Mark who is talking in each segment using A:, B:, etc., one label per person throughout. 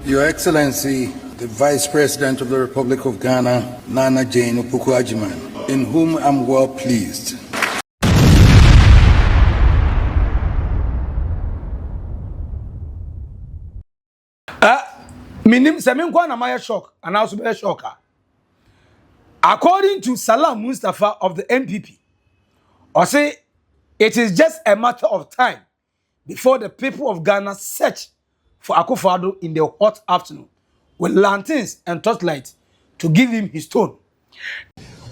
A: Your Excellency, the Vice President of the Republic of Ghana, Nana Jane Opoku-Agyeman, in whom I'm well pleased.
B: Minim Semenkwa na my shock, and also be a shocker. According to Salam Mustafa of the MPP, or say it is just a matter of time before the people of Ghana search for Akufo-Addo in the hot afternoon with lanterns and torchlights to give him his stone.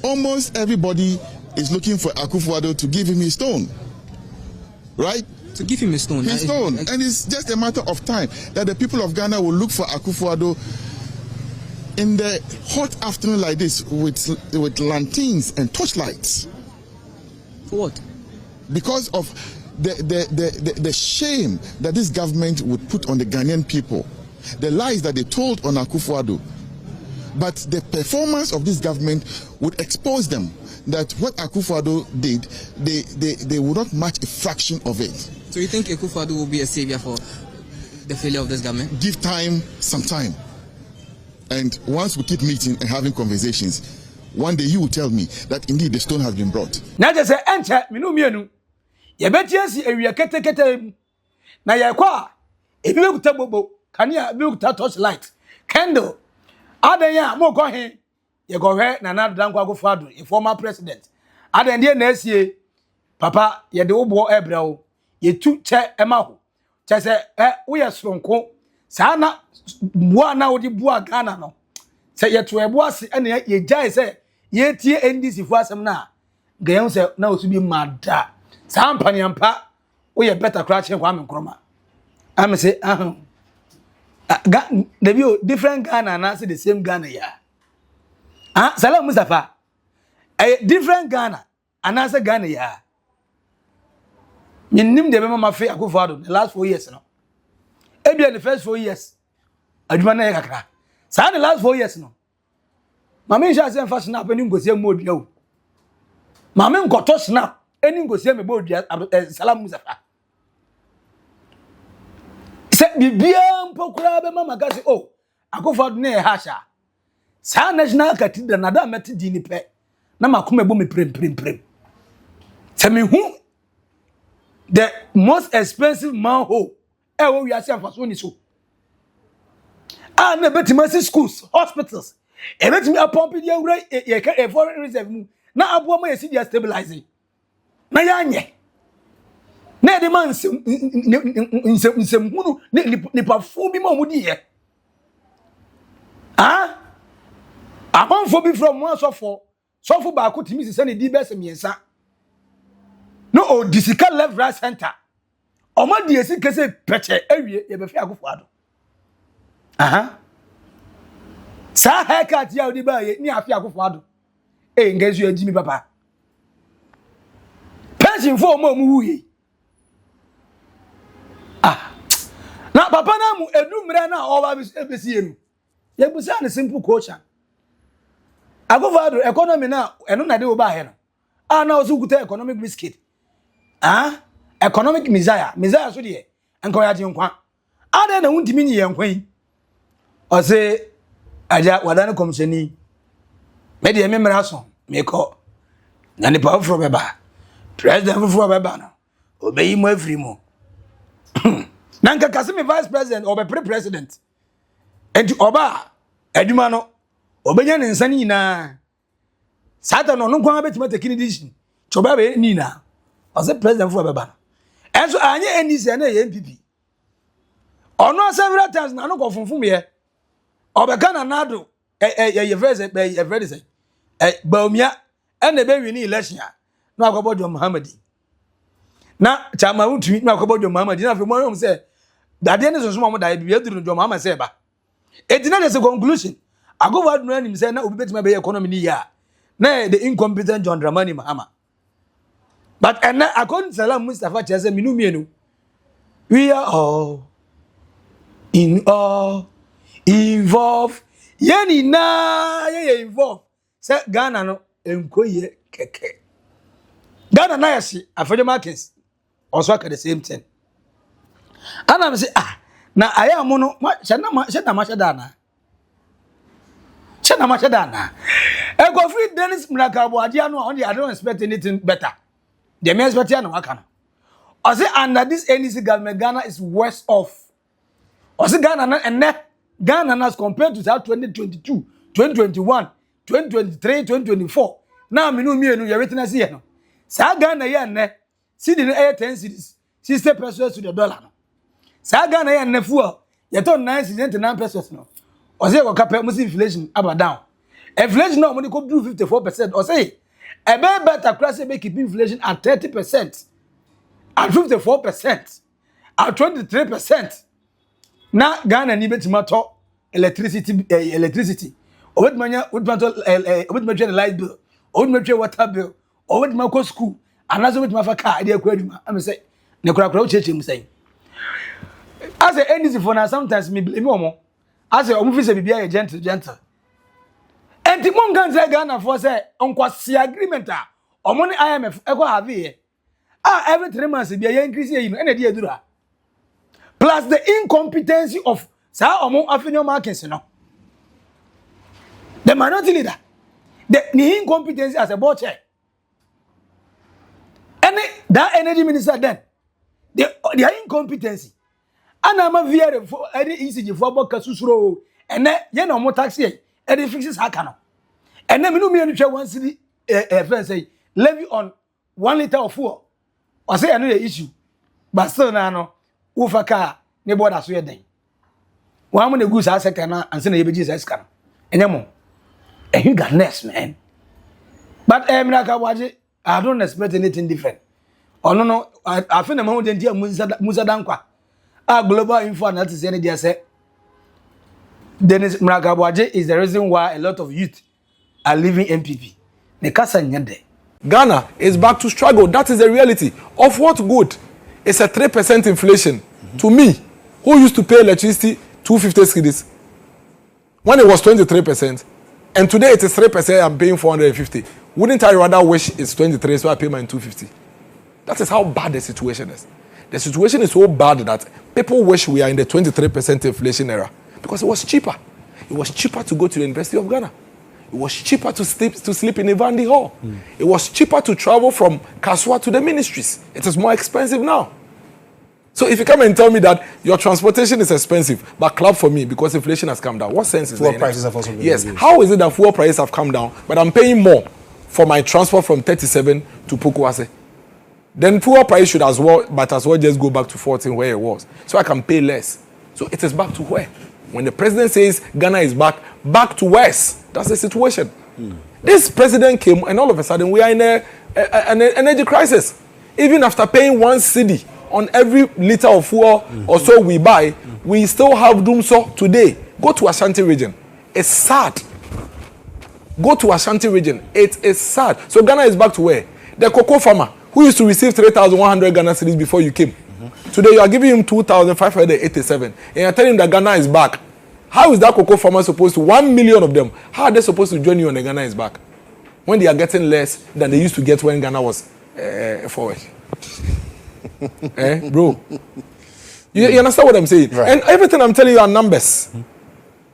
C: Almost everybody is looking for Akufo-Addo to give him his stone, right?
D: To give him his stone.
C: His stone. And it's just a matter of time that the people of Ghana will look for Akufo-Addo in the hot afternoon like this with lanterns and torchlights.
D: For what?
C: Because of the shame that this government would put on the Ghanaian people, the lies that they told on Akufo-Addo. But the performance of this government would expose them that what Akufo-Addo did, they would not match a fraction of it.
D: So you think Akufo-Addo will be a savior for the failure of this government?
C: Give time, some time. And once we keep meeting and having conversations, one day you will tell me that indeed the stone has been brought.
B: Now just say, enter, mienu. Ye beti yasi area kete. Na ye kwa, if you kuta bobo, kanya you kuta torchlight, candle. Ade ya mo go he, ye go he na na dan kwa Akufo-Addo, a former president. Ade ndie na esie, papa ye de obo ebra o. Ye tu che ema ho. Che se wo ye sonko. Sa na bua na wo di bua Ghana no. Se ye to ebo ase ene ye jai se ye tie NDC fu asem na. Ga ye se na osu bi mada. Sa ampani ampa wo ye better crash kwa amenkroma. Am say the view different Ghana na say the same Ghana ya. Salam Mustafa. Different Ghana and say Ghana ya. Minim de be mama fe Akufo-Addo the last 4 years no. Ebia the first 4 years. Adwuma na ye kakra. Sa the last 4 years no. Mama nsha say fashion up eni ngosie mo odua o. Mama nkoto snap eni ngosie me bo odua Salam Mustafa. Se bibia mpokura be mama ka say oh Akufo-Addo na ye hasha. Sa national cathedral na da meti di ni pe. Na makoma ebo me prem. Se me hu the most expensive manhole we are saying for so ni so. Na betima schools, hospitals. Betima pump the awura e foreign reserve mu. Na abo ma yesi dia stabilizing. Na yanye. Na de man nsem hunu ni pafu bi ma mu di ye. Amanfo bi from one so for ba ko timi se ne di bese miensa. No o disika left right center. Oma di esi kese peche ewie ye be fi Akufo-Addo. Sa haircut ya odi ba ye ni afi Akufo-Addo. Ngezu ejimi papa. Pension for mo mu wuye. Na papa na mu edumre na oba besi enu. Ye busa ne simple question. Akufo-Addo economy na eno na de oba he no. Na osu kuta economic biscuit. Economic Messiah so de enko ya nkwa ade na huntimi ni yenkwa yi o se aja wadane komseni me de memra so me ko na ni pa fro beba president fro beba no obeyi mo afri mo na nka kasemi vice president obe president enti oba aduma no obenya ne nsani nyina satan no nkwa betima tekini dishi choba be ni na o se president fro beba enso anye NDC na ye MPP ono several times na no go funfum ye obeka na nado ye verse say baumia ene be wini election na akobodo Muhammadi na chama untumi na akobodo Muhammadi na fe mo say dade ne so mo da bi eduru do Muhammad say ba edina na say conclusion Akufo-Addo na nim say na obi betima be economy ni ya na the incompetent John Dramani Mahama. But according to Salam Mustafa Chese Minumienu, we are all involved. Yeni na ye involved. Say Ghana no enkoye keke. Ghana na yasi afede markets also at the same thing. And I'm say na aya mo no shana ma shada na e go free Dennis Mnakabuadia no I don't expect anything better the me expect ya no aka no I say under this NDC government Ghana is worse off I say Ghana as compared to 2022 2021 2023 2024 now me no you witness here no sa Ghana here ne see the 10 cities 60 pesos to the dollar no sa Ghana here ne fuel you turn 9 cities 99 pesos no or say go cap inflation up down inflation now money go do 54% or say a better class make keep inflation at 30% at 54% at 23% na Ghana ni betima to electricity obet manya light bill obet water bill obet ma ko school anazo betima fa car dey akwaduma am say ne kura ucheche mu say as a NDC for na sometimes me blame omo as a omo fi say bibia gentle enti mo ngan say Ghana for say onkwasi agreement a omo ni IMF e go have here every 3 months bia increase here no ene dey adura plus the incompetency of sa omo afenyo markets no the minority leader the incompetency as a board chair and that energy minister then the incompetency anama viere for any ECG for boka susuro and ye no mo taxi e dey fixes haka no and me no me no twa one city friend say levy on 1 liter of fuel or say no the issue but still na no ufa car ne border so ye den one mo ne gu sa second na anse na ye beji sa scan enyemo Ghana's man but Mnakabuadia I don't expect anything different oh no I feel na mo den dia Musa Dankwa global info analysis any dia say Dennis Mnakabuadia is the reason why a lot of youth are leaving MPP ne kasa nyande
E: Ghana is back to struggle. That is the reality. Of what good? It's a 3% inflation. To me, who used to pay electricity 250 cedis when it was 23%, and today it is 3%, I'm paying 450. Wouldn't I rather wish it's 23, so I pay mine 250? That is how bad the situation is. The situation is so bad that people wish we are in the 23% inflation era because it was cheaper. It was cheaper to go to the University of Ghana. It was cheaper to sleep in Ivandi Hall. It was cheaper to travel from Kaswa to the ministries. It is more expensive now. So if you come and tell me that your transportation is expensive, but clap for me because inflation has come down, what sense is there?
F: Fuel prices have also been
E: Yes.
F: reduced.
E: How is it that fuel prices have come down, but I'm paying more for my transport from 37 to Pukwase? Then fuel price should as well just go back to 14 where it was. So I can pay less. So it is back to where? When the president says Ghana is back to worse. That's the situation. This president came and all of a sudden we are in an energy crisis. Even after paying 1 cedi on every liter of fuel or so we buy, we still have Dumso today. Go to Ashanti region. It's sad. Go to Ashanti region. It is sad. So Ghana is back to where? The cocoa farmer who used to receive 3,100 Ghana cedis before you came. Today you are giving him 2,587 and you're telling him that Ghana is back. How is that cocoa farmer supposed to, 1 million of them, how are they supposed to join you on the Ghana is back? When they are getting less than they used to get when Ghana was forward. Bro. You understand what I'm saying?
F: Right.
E: And everything I'm telling you are numbers.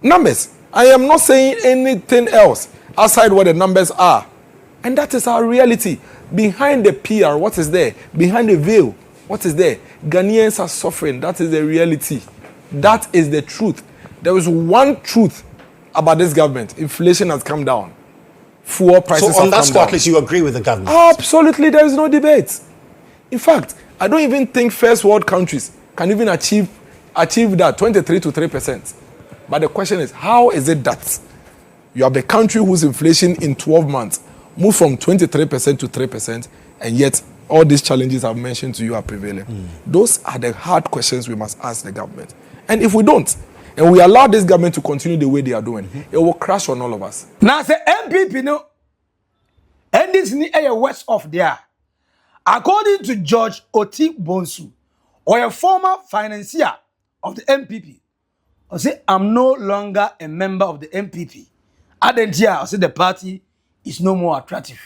E: Numbers. I am not saying anything else outside what the numbers are. And that is our reality. Behind the PR, what is there? Behind the veil, what is there? Ghanaians are suffering. That is the reality. That is the truth. There is one truth about this government. Inflation has come down. Fuel prices have come down.
F: So on that score, at least you agree with the government?
E: Absolutely, there is no debate. In fact, I don't even think first world countries can even achieve that 23 to 3%. But the question is, how is it that you have a country whose inflation in 12 months moved from 23% to 3%, and yet all these challenges I've mentioned to you are prevailing? Those are the hard questions we must ask the government. And if we don't, and we allow this government to continue the way they are doing, it will crash on all of us.
B: Now say MPP no, and this ni a west of there. According to George Otumfour, or a former financier of the MPP, I say I'm no longer a member of the MPP. I say the party is no more attractive.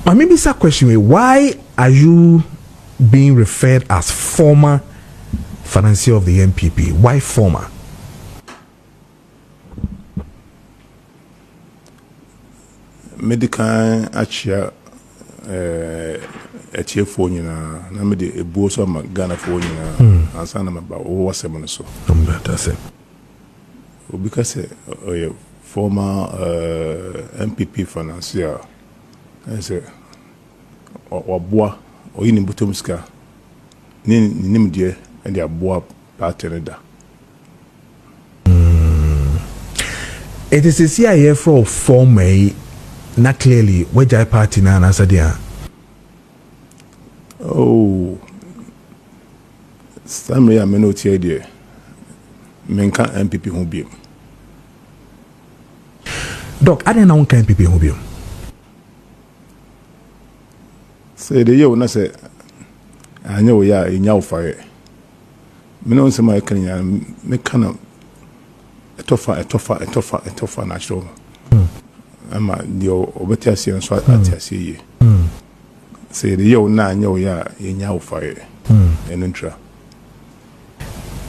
G: But maybe it's a question: why are you being referred as former financier of the MPP. Why former?
H: Medical achia echie phone na me de ebuo so ma Ghana phone na ansa na ba wo wasem no so
G: That's it.
H: because former MPP financier say oboa oyini butom ska ni nim de e de aboa party no da.
G: It is a CIA for former. Not clearly where Jai party na answer there.
H: Oh, Sammy, I may not hear there. Menka MPP who be.
G: Doc, I don't know what MPP who be.
H: Say the year when I say, I know we are in your fire. Me no say my Kenya, me kind a tougher natural. Ama dio obetiasi nso atiasi ye say the yo na anyo ya yenya ofare enuntra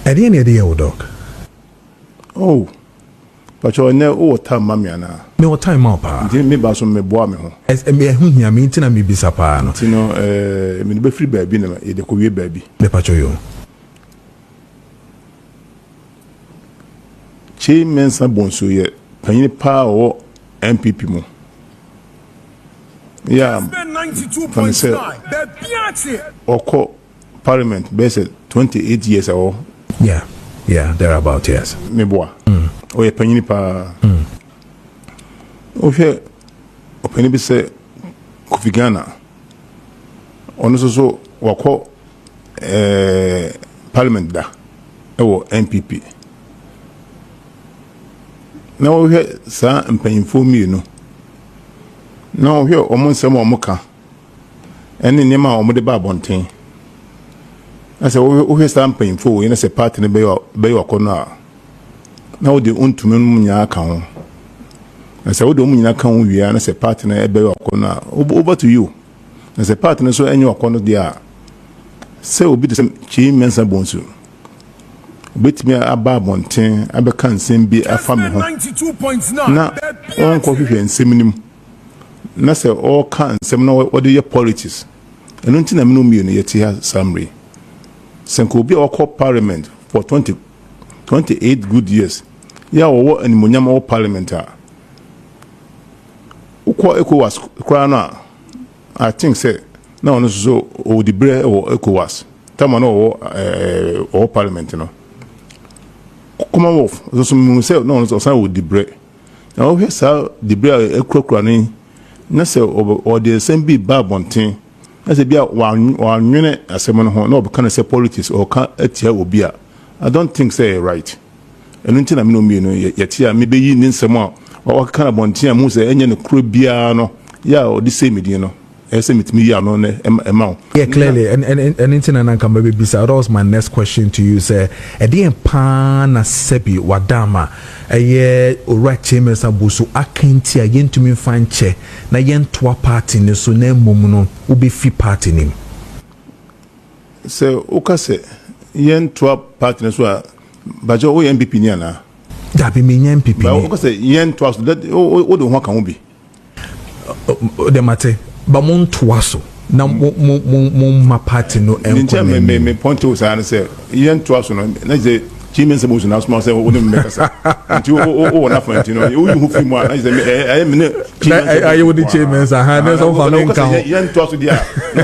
G: Ade any day o doc.
H: Oh but you know o time mami ana
G: Me what time up pa.
H: Ndi me ba so me boa me ho
G: Me hu hia me ntina me bisa pa no.
H: Tino me be free baabi na ye de ko wie baabi
G: Me pa yo.
H: Chi mensa bonso ye panyi pa o MPP mo. Yeah,
I: 92.9.
H: Oko Parliament based 28 years ago.
G: Yeah, they're about yes.
H: Me boa. O ye panyi pa. O fe o panyi bi se Kofi Ghana. Ono so wako Parliament da. Ewo MPP. Na wo hwe sa mpanyimfo mienu na wo hwe omo nsem omoka ene nema omo de ba bonten ase wo hwe sa mpanyimfo wo ina se party ne be yo kono a na wo de ontumi no nya aka ho ase wo de omo nya aka ho wi na se party ne be yo kono a over to you na se party ne so enye okono de a se obi de se chi mensa bonsu betimi aba bonten abeka nsem bi afa me ho na on ko hwehwe nsem nim na se all kan nsem na what do your politics eno ntina me no mi no yeti ha summary senko bi okọ parliament for 28 good years ya wo animonyam o parliament a ukọ ECOWAS kra na I think say na ono so o di bre o ECOWAS tama no o parliament no Come off, so me say no so say with the bread. Now here say the bread ekrakra ni na say or the same be babonten. Na say bia wan nwene asem no ho na obeka say politics or ka atia obi a. I don't think say right. Enu nti na me no mi no yetia me be yi ni nsem a wa ka na bonten a mu say enye ne kro bia no ya o the same di no. Clearly,
G: and internet can maybe bisa. That was my next question to you. Say, edi pana sebi wadama. Aye, right chambers abusu akenti ayen to me find che na yen twa party ne so na mumuno ubi fi party nim.
H: So ukase yen twa party ne so a bajo o MPP ni ana.
G: Da be me MPP.
H: Ba ukase yen twa so that o do ho kan wo bi.
G: De mate. But mon twaso na mon party no enko
H: me point to say say yen twaso no na je chimen se bo so na small say o dem make sa nti o na fan nti no o yu fi mu a na je me me
G: I would the chimen sa ha na so fa no nka ho
H: yen twaso dia na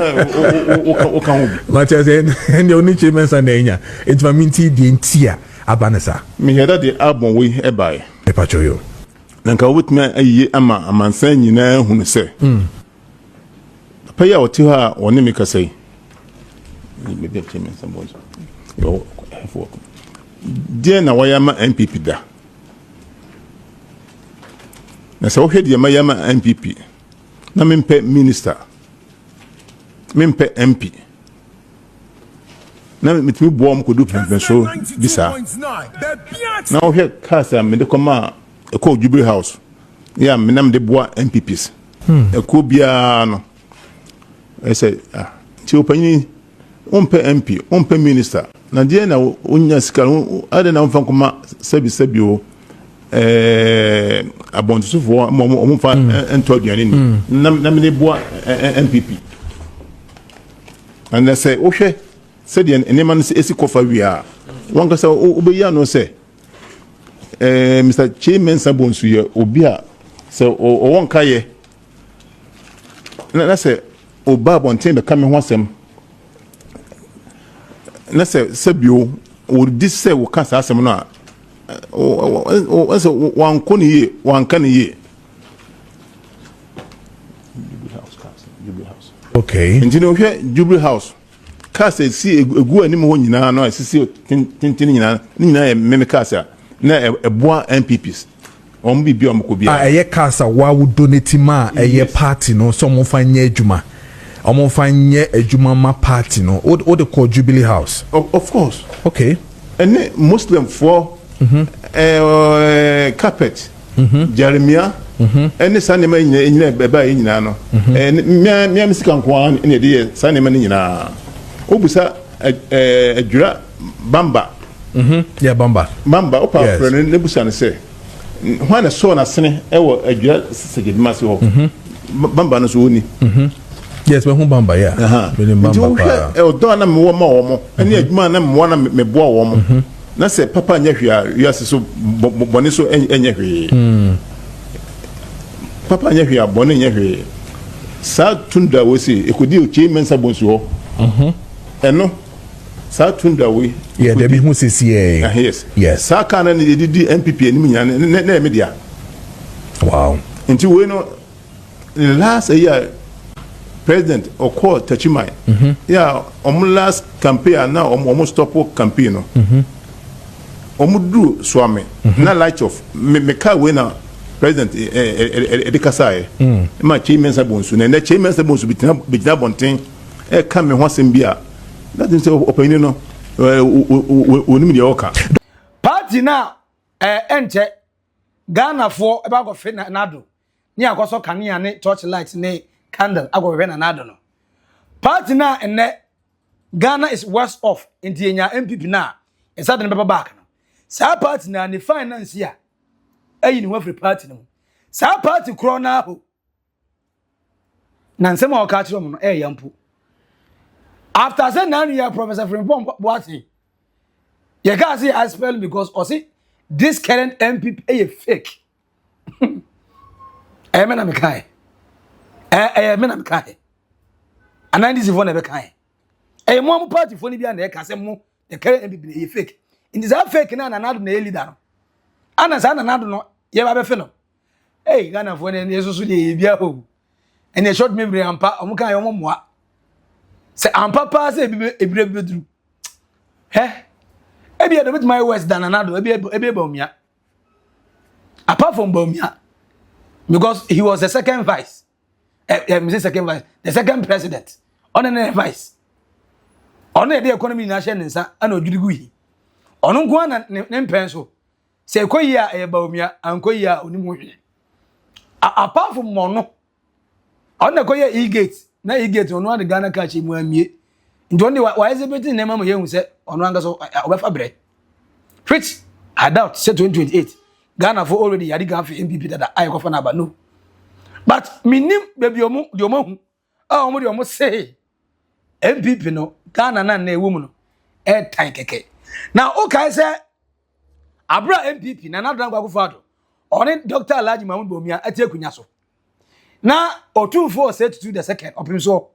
H: o kan ho bi
G: but say and the only chimen sa na nya it va minti di ntia abanesa
H: me hear that the album we e buy
G: e pacho yo
H: na nka wotme ayi ama amansan nyina hu se Paya oti ha woni mi ka sei me be chairman sambozo yo for dia na waya ma MPP da na se wo hwede ma ya ma MPP na mempe minister mempe MP na mitimi bo am ko du pempe so bisa na wo hwe kasa me de koma e ko Jubilee House ya me nam de boa MPPs e ko bia no I say, ti opani umpe MP umpe minister na die na unya sika ade na mfa nkoma sebi o abontusufo mo fa ento aduane ni na me boa MPP and say ohwe said the enema no esi kofa wi a wonka say obeya no say Mr. Chairman Sabonsu ye obi a say o wonka ye na say oba bonten be kame ho asem na say sabio o dis say wo kan sa asem no a o say wan ko ni ye wan kan ye Jubilee House
G: okay
H: intino hwe Jubilee House kasa si egu anim ho nyina no asisi tintin nyina e meme kasa na eboa MPPs bibia omko bia
G: eye kasa wa wo donate ma eye party no so mo fa nya adwuma omo fa nya adwuma ma party no o de call Jubilee House
H: of course
G: okay
H: and Muslim for carpet Jeremiah and sanema nyina beba nyina no me misika nko an ne de sanema nyina obusa adwura bamba
G: yeah bamba
H: opa friend ne busa ne say when so na sene ewo adwura segedimase ho bamba no so oni
G: yes we hu bamba yeah me bamba pa
H: odo na me wo ma wo mo ene adwuma na me wo na me boa wo mo na say papa nya hwia wiase so bone so enya hwe papa nya hwia bone nya hwe sa tunda wo si ekodi o chi mensa bonsu ho eno sa tunda we
G: yeah there be hu sisi
H: yes sa kana ni di MPP anim nya na media
G: wow
H: nti we no last year president okọ tachimai yeah last campaign na stop campaign no dru swame na light off me ka we na president edikasae ma chairman sabonsu na chairman sabonsu bitina bonten ka me ho asem bia that is opinion no onimi de oka
B: party na enche Ghana for eba go fe na do ni akoso kanea ne torch light ne candle agwo na nado no party na enne Ghana is worse off inti enya MPP na esa de baba back no sa party na ne finance ya ayi ni wafre party no sa party kro na ho na nsema o ka kire mo no yampo after say na year Professor Frimpong Boati you can see I spell because or see this current MPP is fake mena me kai mena me kai and this is one be kai mo party for ni bia na e ka se mo the current MPP is fake in this fake na do na leader no ana sa na do no ye ba be fe no Ghana for na yesusu de bia ho and a short memory ampa omo kan yo moa se ampa pa se ebire bedru ebi e do bit my west than another ebi Baumia apart from Baumia because he was the second vice the second president on an vice on the economy nation nsa ana odwirigu yi ono nko na ne mpenso se koyi a Baumia ankoyi a onimu hwe apart from mono on the koyi e-gate na e-gate ono ade Ghana ka chi mu amie nti only why is it na mama yehu se ono anga so obefa bre which I doubt say 2028 Ghana for already yadi gan for MPP that I go for na ba no but minim baby omo de omo hu omo de omo say MPP no Ghana na ewu mu no tan keke now okay say abra MPP na na dan gwa fado oni Dr. Alhaji Mahmoud Bawumia ati akunya so na Otumfour Said to the second opim so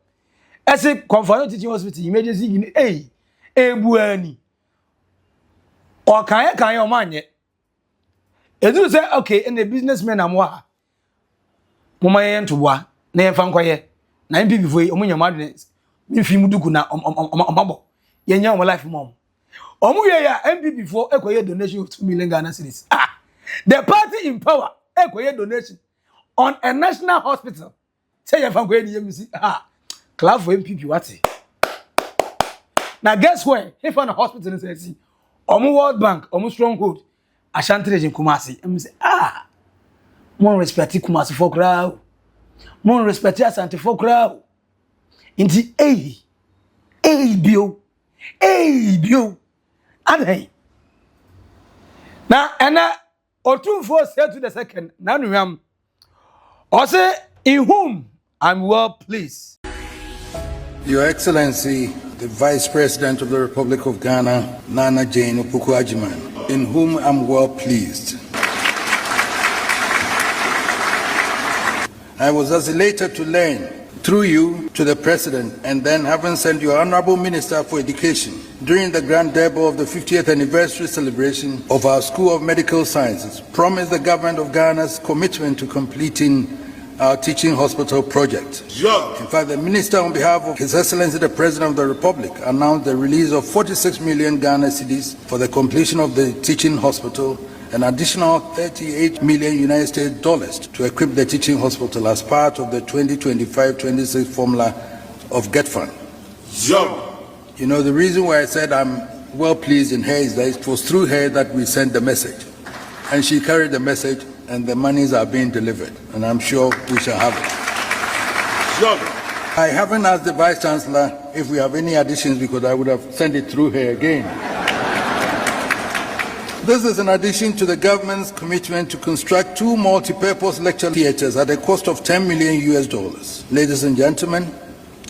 B: ese Conference Teaching Hospital emergency ebuani o kan o manye edu say okay in the businessmen amwa moma ye ntowa na ye fankoye na MPP foi omunya madne mfi muduku na omabo ye nya o life mom omu ye ya MPP for ekoye donation of 2 million Ghana cedis the party in power ekoye donation on a national hospital say ye fankoye ni yemisi clap for MPP what now guess where if on a hospital in say omu World Bank omu Stronghold Ashanti region Kumasi em say mon respect Kumasi for crowd mon respect Ashanti for crowd inti bio adai na ena Otumfour Said to the second na nuam or say in whom I'm well pleased.
A: Your Excellency, the Vice President of the Republic of Ghana, Nana Jane Opuku-Agyeman, in whom I'm well pleased. I was thus elated to learn through you to the President and then having sent your Honorable Minister for Education during the grand debut of the 50th anniversary celebration of our School of Medical Sciences, promised the government of Ghana's commitment to completing our teaching hospital project. In fact, the Minister, on behalf of His Excellency the President of the Republic, announced the release of 46 million Ghana cedis for the completion of the teaching hospital, an additional 38 million United States dollars to equip the teaching hospital as part of the 2025-26 formula of GET Fund. You know, the reason why I said I'm well pleased in her is that it was through her that we sent the message. And she carried the message, and the monies are being delivered. And I'm sure we shall have it. I haven't asked the Vice Chancellor if we have any additions because I would have sent it through her again. This is in addition to the government's commitment to construct 2 multi-purpose lecture theaters at a cost of $10 million US. Ladies and gentlemen,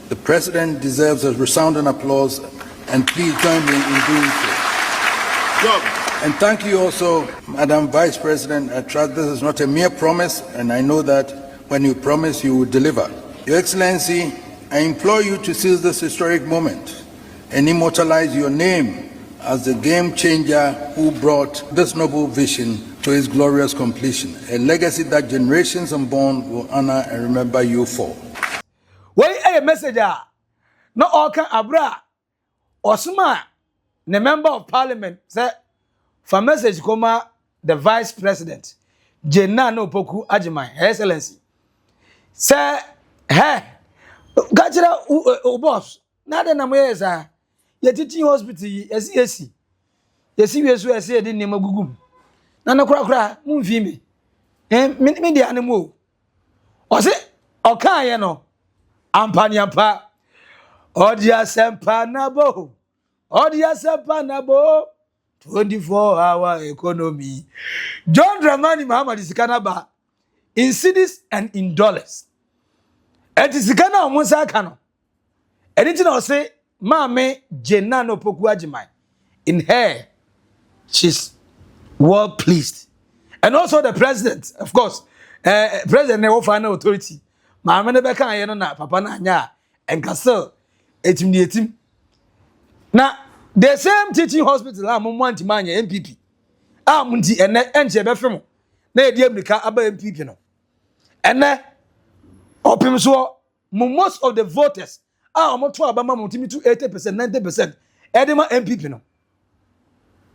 A: the President deserves a resounding applause, and please join me in doing so. And thank you also, Madam Vice President. I trust this is not a mere promise, and I know that when you promise, you will deliver. Your Excellency, I implore you to seize this historic moment and immortalize your name as the game changer who brought this noble vision to its glorious completion, a legacy that generations unborn will honor and remember you for.
B: Wait a message no all can abra Osuma, the member of parliament, say for message koma the Vice President Jenna Opuku-Agyeman, Her Excellency. Say hey gachira boss na de na moyeza ye teaching hospital yesi we so esi de nema gugum na na kura mumfi me me dia ne mo o se o kan ye no ampani ampa odia sempa na bo 24-hour economy. John Dramani Mahama Sikanaba in cedis and in dollars. Et Sikana Omunsa Kano. Anything I say, Mame Jenna Opuku-Agyeman. In her, she's well pleased. And also the president, of course, President Newo Final Authority. Mama Nebeka Ayana, Papa Nanya, and Castle, etim. Now, the same teaching hospital, I'm want manya MPP. Munti and Enchebefemo. Na di America aba MPP no. And opim so most of the voters omoto abama mutimi to 80%, 90%. Edema MPP no.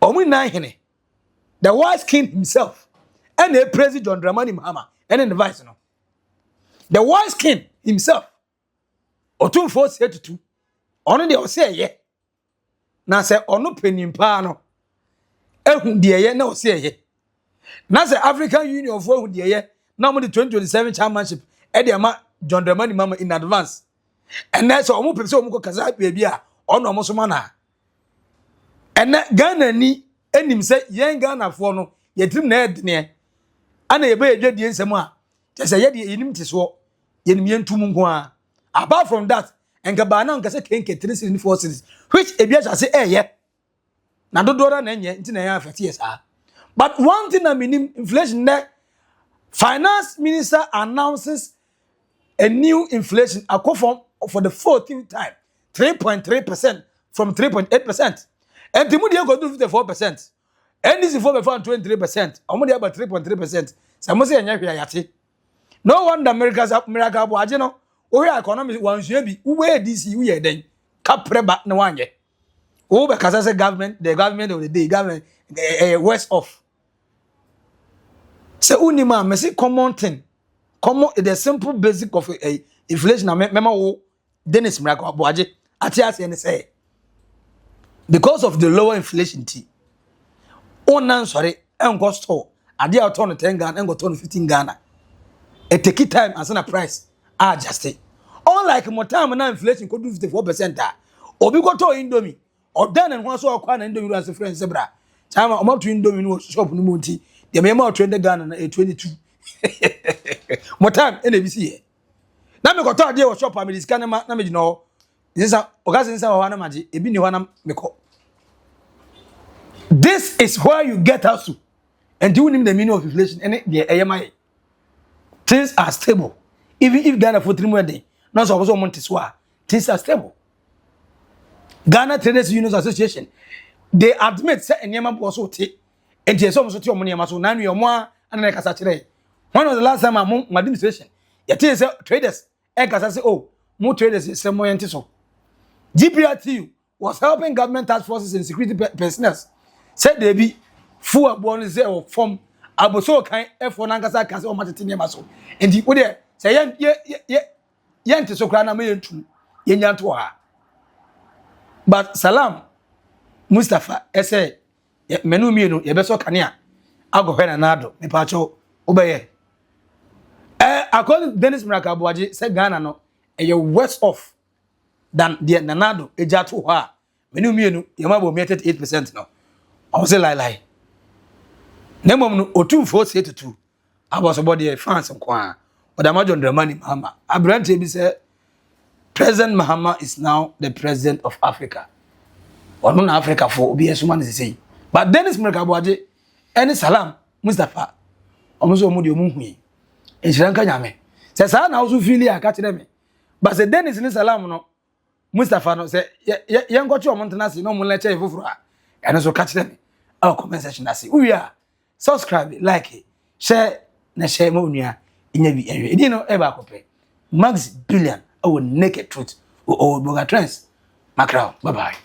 B: Omu nine hene. The wise king himself and the President John Dramani Mahama and the vice no. The wise king himself. Otumfour Said to ono de o say ye. Na se ono penimpa no ehun de ye na o se ye. Na se African Union for ehun de ye na mo the 2027 chairmanship e de ama John Dramani Mahama in advance. And na se omo pese omo ko kasa bia a ono omo so na. And na Ghana ni enim se yen Ghana fo no ye trim na ed ne ana ye ba ye dwadie nsem a te se ye de enim te so ye nim yentum nko a. Apart from that, and Gabana and Kasa Kenke 3 forces, which a bias say, eh, na do dora na nye nti na ya afeti yes. But one thing I mean, inflation there, finance minister announces a new inflation a form for the 14th time, 3.3% from 3.8%. And Timudia go do 54%. And this is 4.23%. Omudia about 3.3%. Samosi and Yaki. No wonder America's up America Wajino. Or economy one should be where this year then capreba no one yet. Oh, because as a government, the government of the day, government worse off. So unima me say common thing. Common the simple basic of inflation na mema Dennis Mrako Abuaje atias and say because of the lower inflation tea. Onan sorry engo store ade a turn 10 Ghana engo turn 15 Ghana. It take time as a price adjusted. Unlike more time now inflation could do 54%. obi ko to indomie o dan en ho so okwa na indomie ru as friend se bra chama o ma to indomie no shop no mo nti de me ma trend Ghana na 22 mo time e na bi si ye na me ko to ade wo shop am disika na na me gino nsa oga sensa wa na maji ebi ni wa na me ko. This is where you get us to. And do you know the meaning of inflation? And the AMI things are stable. Even if Ghana for 3 more days, not so also Montessoir, things are stable. Ghana Traders Unions Association, they admit that Nyama was so take, and there's almost your money, so 9 years more, and like I said, when was the last time I'm my administration? Yet is traders, and I say, oh, more traders is some more anti so. GPRTU was helping government task forces and security personnel. Said they be full bonus or from aboso kan efo nankasa kan se o matete ne maso enti wo de say ye ente so kra na me yentu ye nyanto ha but salam Mustafa ese menu mienu ye be so kanea agohwe na nado me pa cho obeye according Dennis Mrakaboaje say Ghana no e worse off than the nanado ejato ha menu mienu ye mabo 38% no I say lie. Nemom no Otumfour Said to about somebody fans nkwa. But imagine the money Mahama. Abrante bi say President Mahama is now the president of Africa. Or no Africa for obi esuma ne say. But Dennis Mrakaboaje any salam Mustafa. Omuso omu de omu hui. Enhiranka nyame. Say sa na also feel ya ka kire me. But say Dennis ni salam no Mustafa no say ye nkochi omontena se no mu leche fufuru a. Ya no so ka kire me. Our comment section I see. We are subscribe, like it, share, na share mo nua. Inya bi enwe. Edi no e ba kope. Maxi Billian, our naked truth. Oldboga trends. Macron. Bye bye.